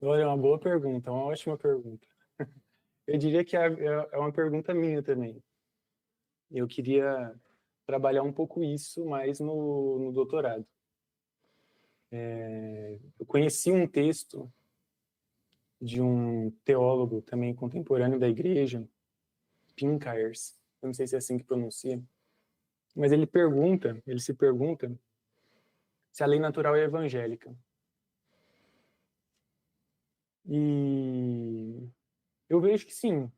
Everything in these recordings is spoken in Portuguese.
Olha, é uma boa pergunta, uma ótima pergunta. Eu diria que é uma pergunta minha também. Eu queria trabalhar um pouco isso mais no doutorado. Eu conheci um texto de um teólogo também contemporâneo da igreja, Pinckaers, eu não sei se é assim que pronuncia, mas ele se pergunta se a lei natural é evangélica. E eu vejo que sim,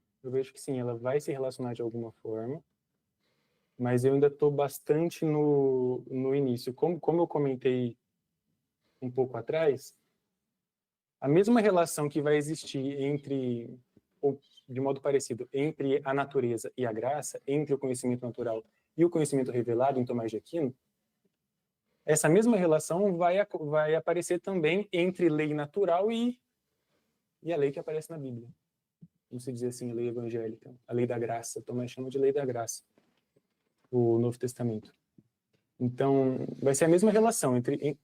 ela vai se relacionar de alguma forma, mas eu ainda estou bastante no início. Como eu comentei um pouco atrás, a mesma relação que vai existir entre, ou de modo parecido, entre a natureza e a graça, entre o conhecimento natural e o conhecimento revelado em Tomás de Aquino, essa mesma relação vai aparecer também entre lei natural e a lei que aparece na Bíblia. Vamos dizer assim, a lei evangélica, a lei da graça. Tomás chama de lei da graça, o Novo Testamento. Então, vai ser a mesma relação entre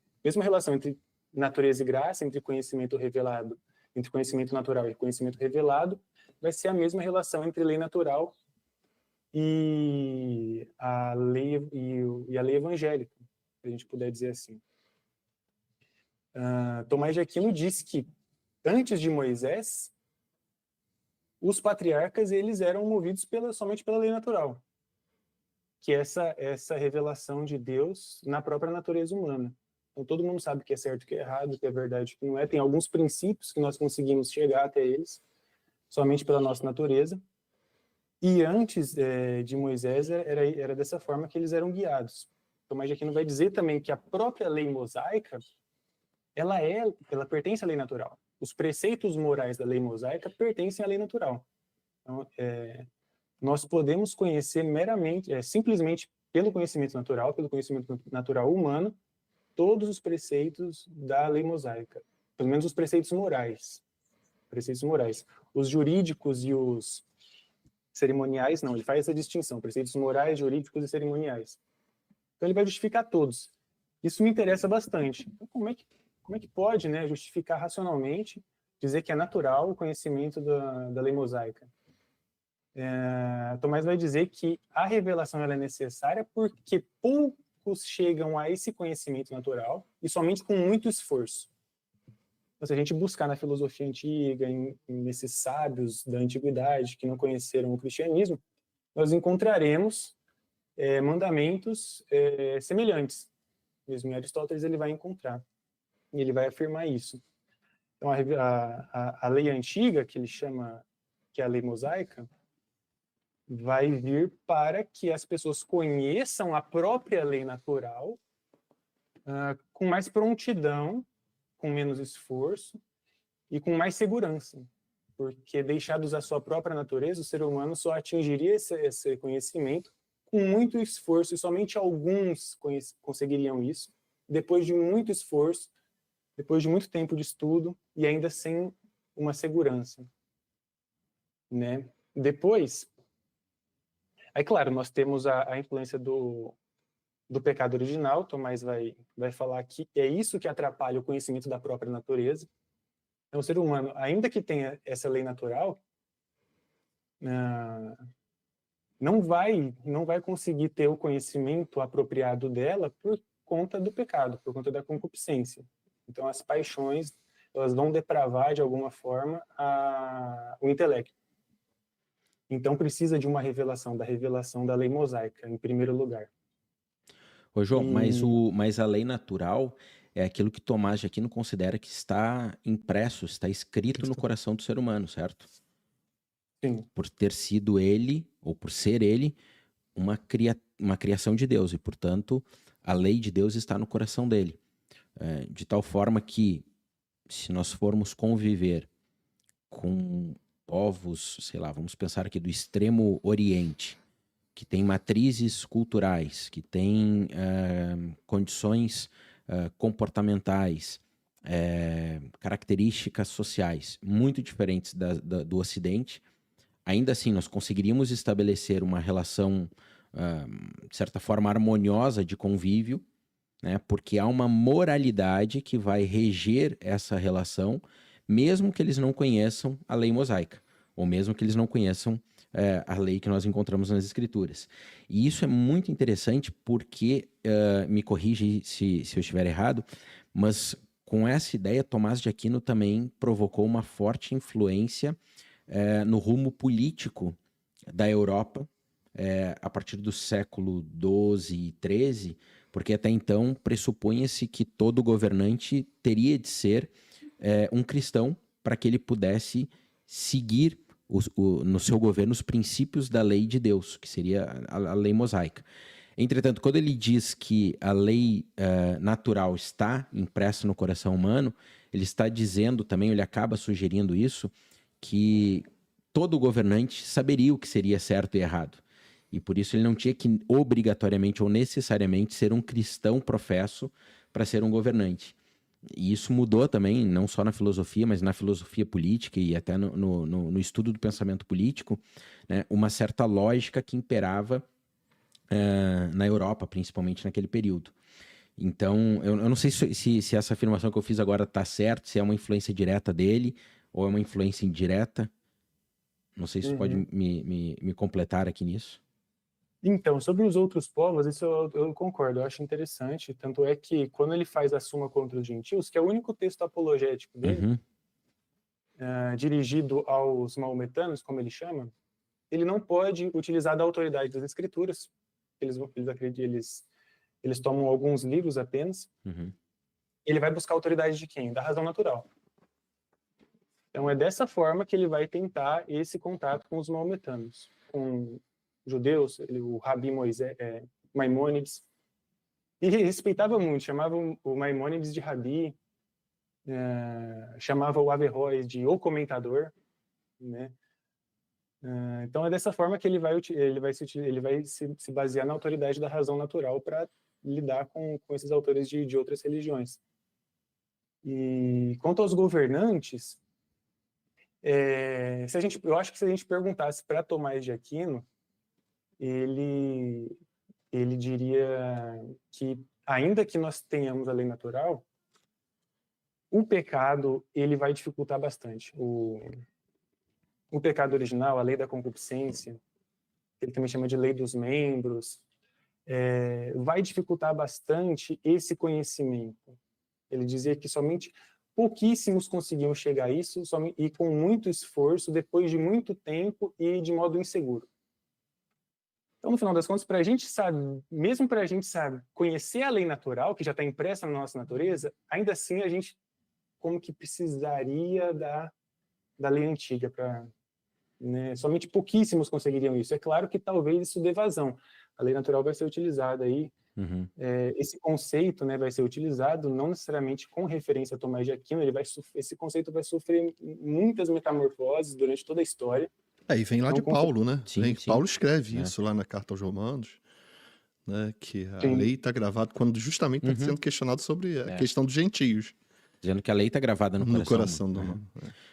natureza e graça, entre conhecimento revelado, entre conhecimento natural e conhecimento revelado, vai ser a mesma relação entre lei natural e a lei evangélica, se a gente puder dizer assim. Tomás de Aquino disse que antes de Moisés, os patriarcas eles eram movidos somente pela lei natural, que é essa revelação de Deus na própria natureza humana. Então, todo mundo sabe que é certo, que é errado, que é verdade, que não é. Tem alguns princípios que nós conseguimos chegar até eles somente pela nossa natureza. E antes de Moisés, era dessa forma que eles eram guiados. Tomás de Aquino vai dizer também que a própria lei mosaica, ela pertence à lei natural. Os preceitos morais da lei mosaica pertencem à lei natural. Então, nós podemos conhecer simplesmente pelo conhecimento natural humano, todos os preceitos da lei mosaica, pelo menos os preceitos morais. Os jurídicos e os cerimoniais, não, ele faz essa distinção, preceitos morais, jurídicos e cerimoniais. Então ele vai justificar todos. Isso me interessa bastante. Então, como é que pode, né, justificar racionalmente, dizer que é natural o conhecimento da lei mosaica? Tomás vai dizer que a revelação ela é necessária porque poucos chegam a esse conhecimento natural e somente com muito esforço. Então, se a gente buscar na filosofia antiga, nesses sábios da antiguidade que não conheceram o cristianismo, nós encontraremos mandamentos semelhantes. Mesmo em Aristóteles ele vai encontrar, e ele vai afirmar isso. Então, a lei antiga, que ele chama, que é a lei mosaica, vai vir para que as pessoas conheçam a própria lei natural com mais prontidão, com menos esforço e com mais segurança. Porque deixados à sua própria natureza, o ser humano só atingiria esse conhecimento com muito esforço, e somente alguns conseguiriam isso, depois de muito esforço, depois de muito tempo de estudo, e ainda sem uma segurança. Né? Depois, aí claro, nós temos a influência do pecado original. Tomás vai falar que é isso que atrapalha o conhecimento da própria natureza. Então, o ser humano, ainda que tenha essa lei natural, não vai conseguir ter o conhecimento apropriado dela por conta do pecado, por conta da concupiscência. Então, as paixões, elas vão depravar, de alguma forma, o intelecto. Então, precisa de uma revelação, da revelação da lei mosaica, em primeiro lugar. Ô, João, mas a lei natural é aquilo que Tomás de Aquino considera que está impresso, está escrito no coração do ser humano, certo? Sim. Por ter sido ele, ou por ser ele, uma criação de Deus, e, portanto, a lei de Deus está no coração dele. De tal forma que, se nós formos conviver com povos, sei lá, vamos pensar aqui do extremo oriente, que tem matrizes culturais, que tem condições comportamentais, características sociais muito diferentes do Ocidente, ainda assim nós conseguiríamos estabelecer uma relação, de certa forma, harmoniosa de convívio, né? Porque há uma moralidade que vai reger essa relação, mesmo que eles não conheçam a lei mosaica, ou mesmo que eles não conheçam a lei que nós encontramos nas Escrituras. E isso é muito interessante porque, me corrige se eu estiver errado, mas com essa ideia, Tomás de Aquino também provocou uma forte influência no rumo político da Europa a partir do século XII e XIII, porque até então pressupunha-se que todo governante teria de ser um cristão para que ele pudesse seguir no seu governo os princípios da lei de Deus, que seria a lei mosaica. Entretanto, quando ele diz que a lei natural está impressa no coração humano, ele está dizendo também, ele acaba sugerindo isso, que todo governante saberia o que seria certo e errado. E por isso ele não tinha que obrigatoriamente ou necessariamente ser um cristão professo para ser um governante. E isso mudou também, não só na filosofia, mas na filosofia política e até no estudo do pensamento político, né, uma certa lógica que imperava na Europa, principalmente naquele período. Então, eu não sei se essa afirmação que eu fiz agora está certa, se é uma influência direta dele ou é uma influência indireta. Não sei se você pode me completar aqui nisso. Então, sobre os outros povos, isso eu concordo, eu acho interessante. Tanto é que, quando ele faz a Suma contra os Gentios, que é o único texto apologético dele, dirigido aos maometanos, como ele chama, ele não pode utilizar da autoridade das Escrituras. Eles tomam alguns livros apenas. Ele vai buscar a autoridade de quem? Da razão natural. Então, é dessa forma que ele vai tentar esse contato com os maometanos, com judeus, o Rabi Maimônides, e respeitava muito, chamava o Maimônides de Rabi, chamava o Averroes de o comentador, né? Então é dessa forma que ele vai se basear na autoridade da razão natural para lidar com esses autores de outras religiões. E quanto aos governantes, eu acho que se a gente perguntasse para Tomás de Aquino, ele diria que, ainda que nós tenhamos a lei natural, o pecado ele vai dificultar bastante. O pecado original, a lei da concupiscência, ele também chama de lei dos membros, vai dificultar bastante esse conhecimento. Ele dizia que somente pouquíssimos conseguiam chegar a isso, e com muito esforço, depois de muito tempo e de modo inseguro. Então, no final das contas, mesmo para a gente conhecer a lei natural, que já está impressa na nossa natureza, ainda assim a gente como que precisaria da lei antiga né, somente pouquíssimos conseguiriam isso. É claro que talvez isso dê vazão. A lei natural vai ser utilizada aí, esse conceito, né, vai ser utilizado não necessariamente com referência a Tomás de Aquino, esse conceito vai sofrer muitas metamorfoses durante toda a história. E vem lá de Paulo, né? Sim. Paulo escreve isso lá na Carta aos Romanos, né? Que a lei está gravada quando justamente está sendo questionado sobre a questão dos gentios. Dizendo que a lei está gravada no coração do homem.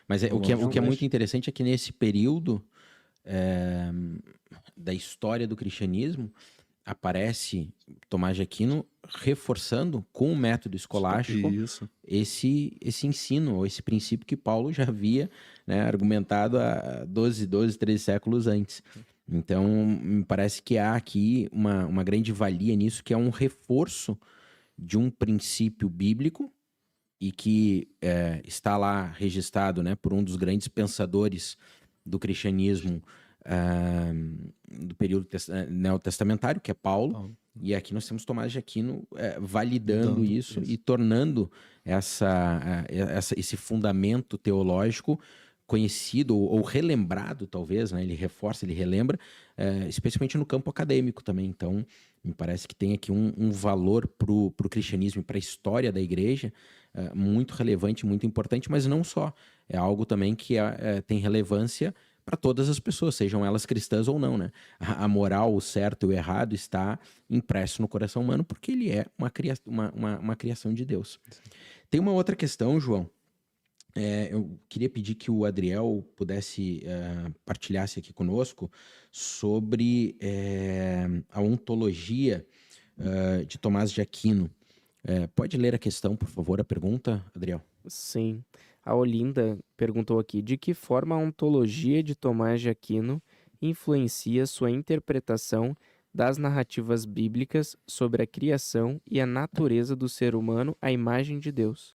Mas o que é muito interessante é que nesse período da história do cristianismo, aparece Tomás de Aquino reforçando com o método escolástico esse ensino, ou esse princípio que Paulo já havia, né, argumentado há 12, 13 séculos antes. Então, me parece que há aqui uma grande valia nisso, que é um reforço de um princípio bíblico e que está lá registrado, né, por um dos grandes pensadores do cristianismo do período neotestamentário, que é Paulo. E aqui nós temos Tomás de Aquino validando isso e tornando esse fundamento teológico conhecido ou relembrado, talvez, né? Ele reforça, ele relembra, especialmente no campo acadêmico também. Então, me parece que tem aqui um valor para o cristianismo e para a história da igreja muito relevante, muito importante, mas não só. É algo também que tem relevância para todas as pessoas, sejam elas cristãs ou não, né? A moral, o certo e o errado está impresso no coração humano porque ele é uma criação de Deus. Tem uma outra questão, João. Eu queria pedir que o Adriel pudesse partilhasse aqui conosco sobre a ontologia de Tomás de Aquino. Pode ler a questão, por favor, a pergunta, Adriel? Sim. A Olinda perguntou aqui, de que forma a ontologia de Tomás de Aquino influencia sua interpretação das narrativas bíblicas sobre a criação e a natureza do ser humano à imagem de Deus?